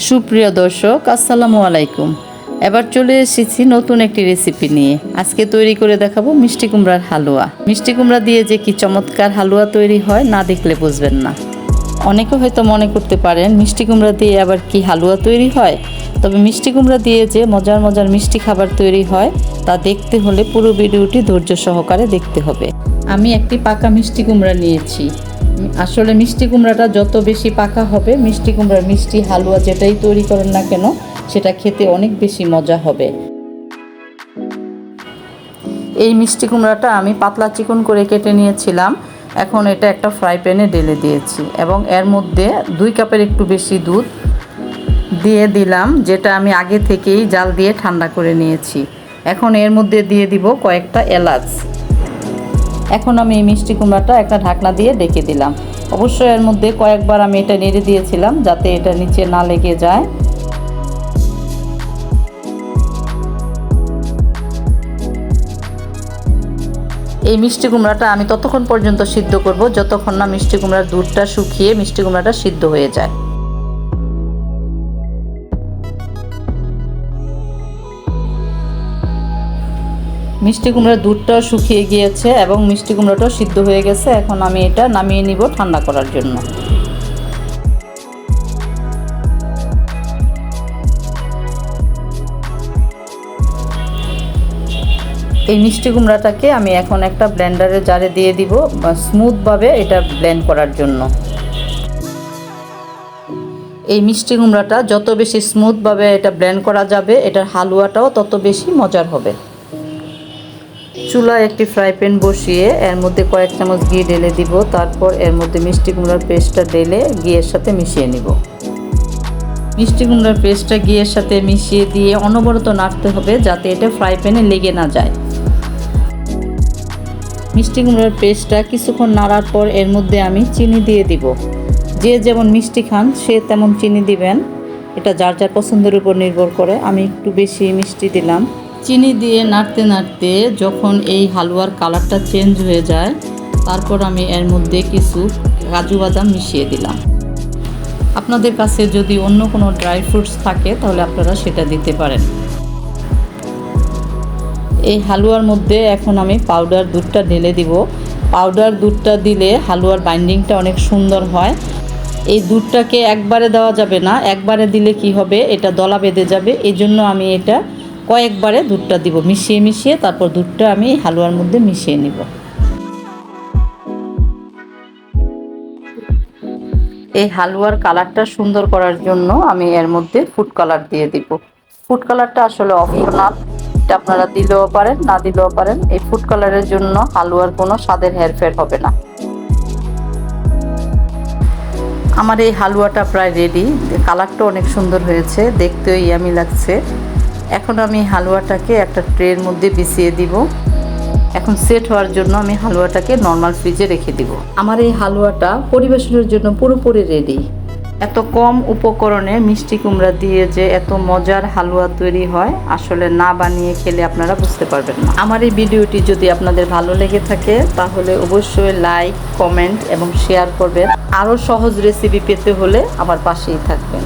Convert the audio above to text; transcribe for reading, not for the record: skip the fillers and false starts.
সুপ্রিয় দর্শক, আসসালামু আলাইকুম। এবার চলে এসেছি নতুন একটি রেসিপি নিয়ে। আজকে তৈরি করে দেখাবো মিষ্টি কুমড়ার হালুয়া। মিষ্টি কুমড়া দিয়ে যে কি চমৎকার হালুয়া তৈরি হয়, না দেখলে বুঝবেন না। অনেকে হয়তো মনে করতে পারেন মিষ্টি কুমড়া দিয়ে আবার কি হালুয়া তৈরি হয়। তবে মিষ্টি কুমড়া দিয়ে যে মজার মজার মিষ্টি খাবার তৈরি হয়, তা দেখতে হলে পুরো ভিডিওটি ধৈর্য সহকারে দেখতে হবে। আমি একটি পাকা মিষ্টি কুমড়া নিয়েছি। আসলে মিষ্টি কুমড়াটা যত বেশি পাকা হবে, মিষ্টি কুমড়ার মিষ্টি হালুয়া যেটাই তৈরি করেন না কেন, সেটা খেতে অনেক বেশি মজা হবে। এই মিষ্টি কুমড়াটা আমি পাতলা চিকন করে কেটে নিয়েছিলাম। এখন এটা একটা ফ্রাই প্যানে ঢেলে দিয়েছি এবং এর মধ্যে 2 কাপের একটু বেশি দুধ দিয়ে দিলাম, যেটা আমি আগে থেকেই জাল দিয়ে ঠান্ডা করে নিয়েছি। এখন এর মধ্যে দিয়ে দিব কয়েকটা এলাচ। এখন আমি এই মিষ্টি কুমড়াটা একটা ঢাকনা দিয়ে ঢেকে দিলাম। অবশ্যই এর মধ্যে কয়েকবার আমি এটা নেড়ে দিয়েছিলাম যাতে এটা নিচে না লেগে যায়। এই মিষ্টি কুমড়াটা আমি ততক্ষণ পর্যন্ত সিদ্ধ করব যতক্ষণ না মিষ্টি কুমড়ার দুধটা শুকিয়ে মিষ্টি কুমড়াটা সিদ্ধ হয়ে যায়। মিষ্টি কুমড়ার দুধটাও শুকিয়ে গিয়েছে এবং মিষ্টি কুমড়াটাও সিদ্ধ হয়ে গেছে। এখন আমি এটা নামিয়ে নিব ঠান্ডা করার জন্য। এই মিষ্টি কুমড়াটাকে আমি এখন একটা ব্লেন্ডারের জারে দিয়ে দিব স্মুথভাবে এটা ব্লেন্ড করার জন্য। এই মিষ্টি কুমড়াটা যত বেশি স্মুথভাবে এটা ব্লেন্ড করা যাবে, এটার হালুয়াটাও তত বেশি মজার হবে। চুলায় একটি ফ্রাই প্যান বসিয়ে এর মধ্যে কয়েক চামচ ঘি ঢেলে দিব। তারপর এর মধ্যে মিষ্টি কুমড়ার পেস্টটা ঢেলে ঘিয়ের সাথে মিশিয়ে নিব। মিষ্টি কুমড়ার পেস্টটা ঘিয়ের সাথে মিশিয়ে দিয়ে অনবরত নাড়তে হবে যাতে এটা ফ্রাই প্যানে লেগে না যায়। মিষ্টি কুমড়ার পেস্টটা কিছুক্ষণ নাড়ার পর এর মধ্যে আমি চিনি দিয়ে দিব। যে যেমন মিষ্টি খান সে তেমন চিনি দিবেন, এটা যার যার পছন্দের উপর নির্ভর করে। আমি একটু বেশি মিষ্টি দিলাম। চিনি দিয়ে নাড়তে নাড়তে যখন এই হালুয়ার কালারটা চেঞ্জ হয়ে যায়, তারপর আমি এর মধ্যে কিছু কাজু বাদাম মিশিয়ে দিলাম। আপনাদের কাছে যদি অন্য কোনো ড্রাই ফ্রুটস থাকে তাহলে আপনারা সেটা দিতে পারেন। এই হালুয়ার মধ্যে এখন আমি পাউডার দুধটা ঢেলে দিব। পাউডার দুধটা দিলে হালুয়ার বাইন্ডিংটা অনেক সুন্দর হয়। এই দুধটাকে একবারে দেওয়া যাবে না, একবারে দিলে কি হবে, এটা দলা বেঁধে যাবে। এই জন্য আমি এটা কয়েকবারে দুধটা দিব, মিশিয়ে মিশিয়ে তারপর দুধটা আমি হালুয়ার মধ্যে মিশিয়ে নিব। এই হালুয়ার কালারটা সুন্দর করার জন্য আমি এর মধ্যে ফুড কালার দিয়ে দিব। ফুড কালারটা আসলে অপশনাল, এটা আপনারা দিলেও পারেন না দিলেও পারেন। এই ফুড কালারের জন্য হালুয়ার কোনো স্বাদের হেরফের হবে না। আমার এই হালুয়াটা প্রায় রেডি। কালারটা অনেক সুন্দর হয়েছে, দেখতেও ইয়ামি লাগছে। এখন আমি হালুয়াটাকে একটা ট্রের মধ্যে বিছিয়ে দিব। এখন সেট হওয়ার জন্য আমি হালুয়াটাকে নর্মাল ফ্রিজে রেখে দিব। আমার এই হালুয়াটা পরিবেশনের জন্য পুরোপুরি রেডি। এত কম উপকরণে মিষ্টি কুমড়া দিয়ে যে এত মজার হালুয়া তৈরি হয়, আসলে না বানিয়ে খেলে আপনারা বুঝতে পারবেন না। আমার এই ভিডিওটি যদি আপনাদের ভালো লেগে থাকে তাহলে অবশ্যই লাইক, কমেন্ট এবং শেয়ার করবেন। আরও সহজ রেসিপি পেতে হলে আমার পাশেই থাকবেন।